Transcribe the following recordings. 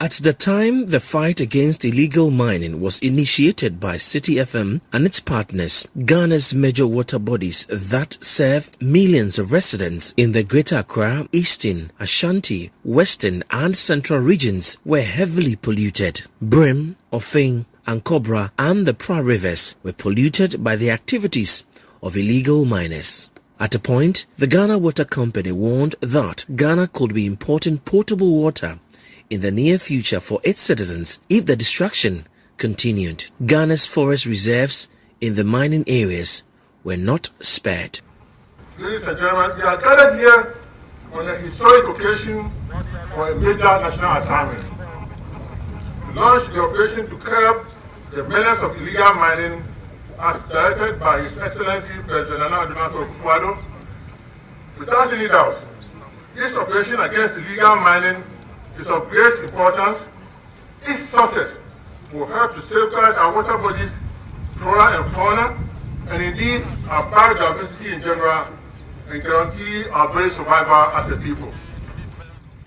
At the time the fight against illegal mining was initiated by City FM and its partners, Ghana's major water bodies that serve millions of residents in the Greater Accra, Eastern, Ashanti, Western and Central regions were heavily polluted. Brim, Ofing, and Cobra and the Pra rivers were polluted by the activities of illegal miners. At a point, the Ghana Water Company warned that Ghana could be importing potable water in the near future for its citizens if the destruction continued. Ghana's forest reserves in the mining areas were not spared. Ladies and gentlemen, we are gathered here on a historic occasion for a major national assignment. To launch the operation to curb the menace of illegal mining as directed by His Excellency President Nana Akufo-Addo. Without any doubt, this operation against illegal mining is of great importance. Its success will help to safeguard our water bodies, flora and fauna, and indeed our biodiversity in general, and guarantee our very survival as a people.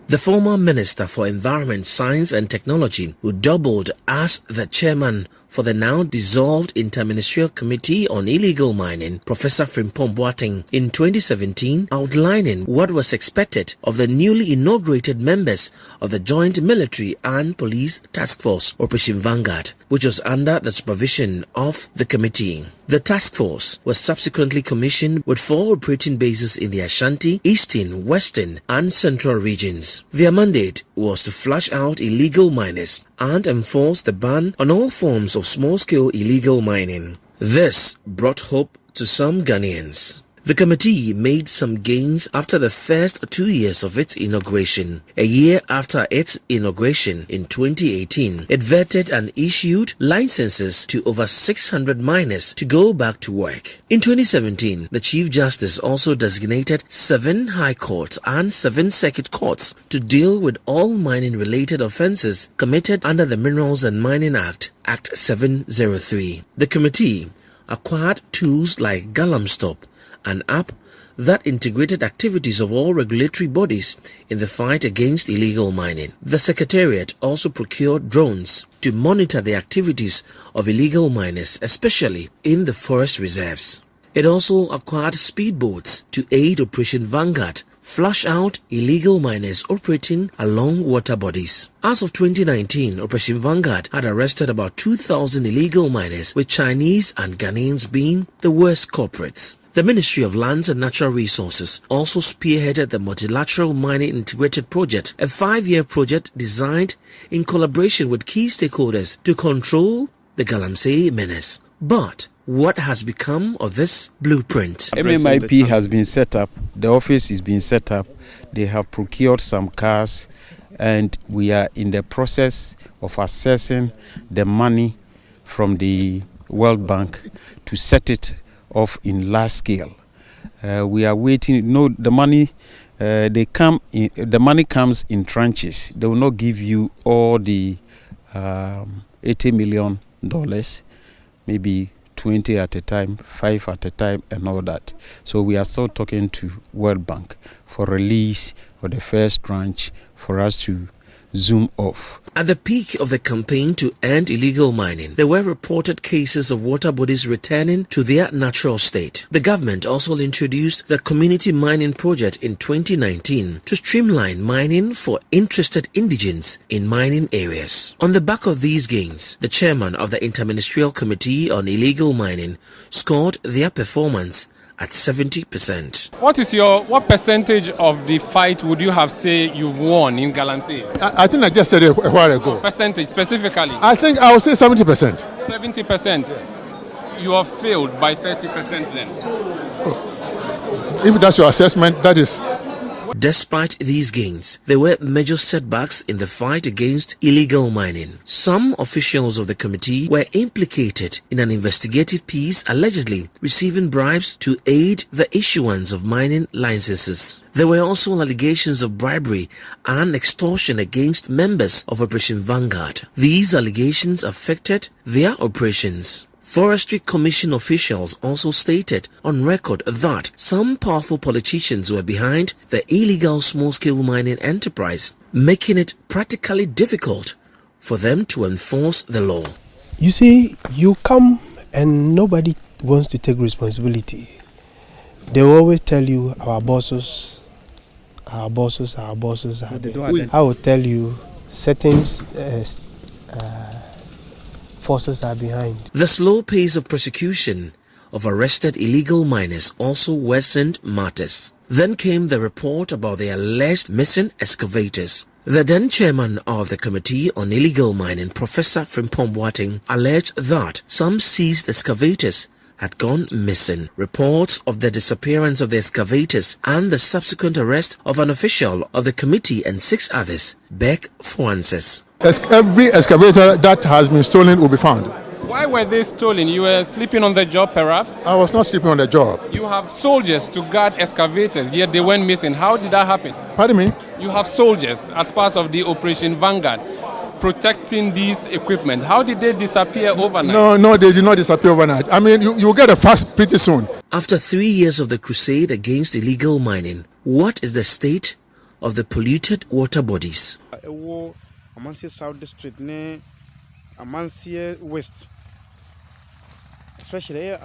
The former Minister for Environment, Science and Technology, who doubled as the chairman for the now dissolved Interministerial Committee on Illegal Mining, Professor Frimpong Boateng, in 2017, outlining what was expected of the newly inaugurated members of the Joint Military and Police Task Force, Operation Vanguard, which was under the supervision of the committee. The task force was subsequently commissioned with 4 operating bases in the Ashanti, Eastern, Western and Central regions. Their mandate was to flush out illegal miners and enforce the ban on all forms of small-scale illegal mining. This brought hope to some Ghanaians. The committee made some gains after the first 2 years of its inauguration. A year after its inauguration in 2018, it vetted and issued licenses to over 600 miners to go back to work. In 2017, the Chief Justice also designated 7 High Courts and 7 Circuit Courts to deal with all mining-related offences committed under the Minerals and Mining Act, Act 703. The committee acquired tools like Galamstop, an app that integrated activities of all regulatory bodies in the fight against illegal mining. The Secretariat also procured drones to monitor the activities of illegal miners, especially in the forest reserves. It also acquired speedboats to aid Operation Vanguard, flush out illegal miners operating along water bodies. As of 2019, Operation Vanguard had arrested about 2,000 illegal miners, with Chinese and Ghanaians being the worst culprits. The Ministry of Lands and Natural Resources also spearheaded the Multilateral Mining Integrated Project, a 5-year project designed in collaboration with key stakeholders to control the Galamsey menace. But what has become of this blueprint? MMIP has been set up, the office is being set up, they have procured some cars, and we are in the process of assessing the money from the World Bank to set it off in large scale. We are waiting. No, the money the money comes in tranches. They will not give you all the $80 million, maybe 20 at a time, 5 at a time, and all that. So we are still talking to World Bank for release for the first tranche for us to zoom off. At the peak of the campaign to end illegal mining, there were reported cases of water bodies returning to their natural state. The government also introduced the Community Mining Project in 2019 to streamline mining for interested indigents in mining areas. On the back of these gains, the chairman of the Interministerial Committee on Illegal Mining scored their performance at 70%. What percentage of the fight would you have say you've won in Galamsey? I think I just said it a while ago. Percentage specifically? I think I would say 70%. 70%? Yes. You have failed by 30% then? If that's your assessment, that is. Despite these gains, there were major setbacks in the fight against illegal mining. Some officials of the committee were implicated in an investigative piece allegedly receiving bribes to aid the issuance of mining licenses. There were also allegations of bribery and extortion against members of Operation Vanguard. These allegations affected their operations. Forestry Commission officials also stated on record that some powerful politicians were behind the illegal small-scale mining enterprise, making it practically difficult for them to enforce the law. You see, you come and nobody wants to take responsibility. They will always tell you our bosses. I will tell you certain forces are behind. The slow pace of prosecution of arrested illegal miners also worsened matters. Then came the report about the alleged missing excavators. The then chairman of the Committee on Illegal Mining, Professor Frimpong, alleged that some seized excavators had gone missing. Reports of the disappearance of the excavators and the subsequent arrest of an official of the committee and 6 others beg for answers. Every excavator that has been stolen will be found. Why were they stolen? You were sleeping on the job, perhaps? I was not sleeping on the job. You have soldiers to guard excavators, yet they went missing. How did that happen? Pardon me? You have soldiers as part of the Operation Vanguard protecting these equipment. How did they disappear overnight? No, they did not disappear overnight. I mean, you will get a fact pretty soon. After 3 years of the crusade against illegal mining, what is the state of the polluted water bodies? Amansie South District ne Amansie West, especially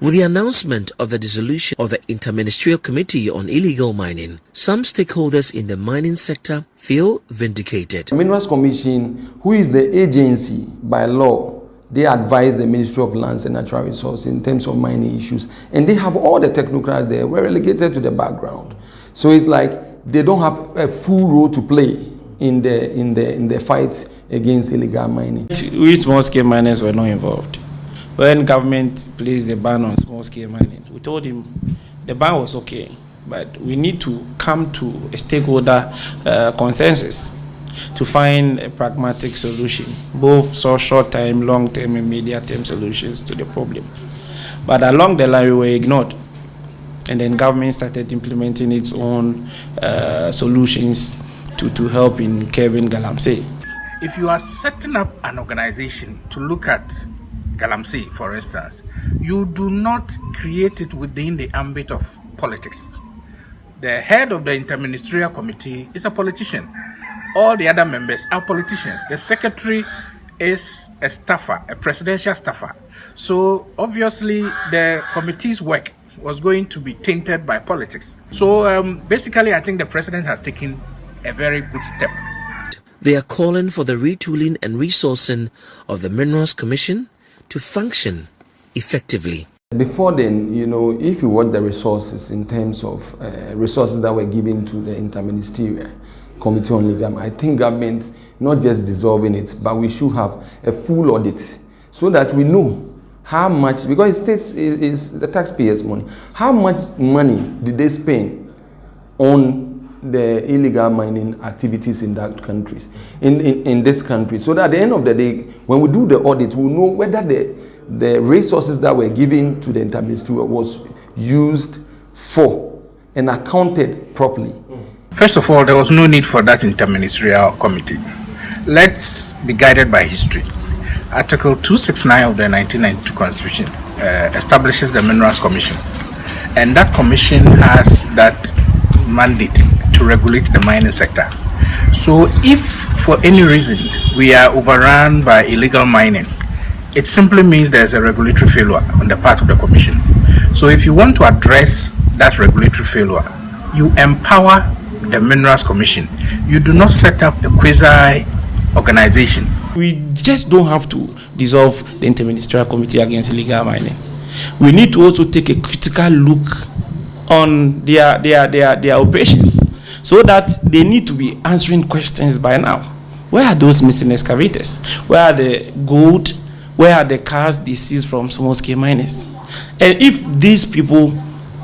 With the announcement of the dissolution of the Interministerial Committee on Illegal Mining, some stakeholders in the mining sector feel vindicated. The Minerals Commission, who is the agency by law, they advise the Ministry of Lands and Natural Resources in terms of mining issues, and they have all the technocrats there. We're relegated to the background, so it's like they don't have a full role to play in the fight against illegal mining. We small-scale miners were not involved. When government placed the ban on small-scale mining, we told him the ban was okay, but we need to come to a stakeholder consensus to find a pragmatic solution, both short-term, long-term, and medium-term solutions to the problem. But along the line, we were ignored, and then government started implementing its own solutions to help in curbing galamsey. If you are setting up an organization to look at galamsey, for instance, you do not create it within the ambit of politics. The head of the Interministerial Committee is a politician. All the other members are politicians. The secretary is a staffer, a presidential staffer. So obviously the committee's work was going to be tainted by politics. So basically I think the president has taken a very good step. They are calling for the retooling and resourcing of the Minerals Commission to function effectively. Before then, you know, if you watch the resources in terms of resources that were given to the Interministerial Committee on Legal, I think government not just dissolving it, but we should have a full audit so that we know how much, because it states is the taxpayers' money, how much money did they spend on the illegal mining activities in that countries, in this country, so that at the end of the day, when we do the audit, we'll know whether the resources that were given to the Interministerial was used for and accounted properly. First of all, there was no need for that Interministerial Committee. Let's be guided by history. Article 269 of the 1992 Constitution establishes the Minerals Commission, and that commission has that mandate to regulate the mining sector. So if for any reason we are overrun by illegal mining, it simply means there's a regulatory failure on the part of the commission. So if you want to address that regulatory failure, you empower the Minerals Commission. You do not set up a quasi organization. We just don't have to dissolve the Interministerial Committee against illegal mining. We need to also take a critical look on their operations, so that they need to be answering questions by now. Where are those missing excavators? Where are the gold? Where are the cars they seized from small-scale miners? And if these people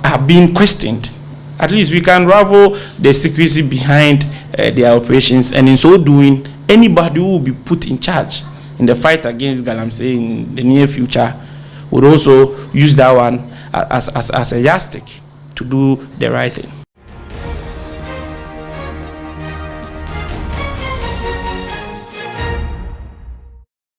are being questioned, at least we can unravel the secrecy behind their operations, and in so doing, anybody who will be put in charge in the fight against galamsey in the near future would also use that one as a yardstick to do the right thing.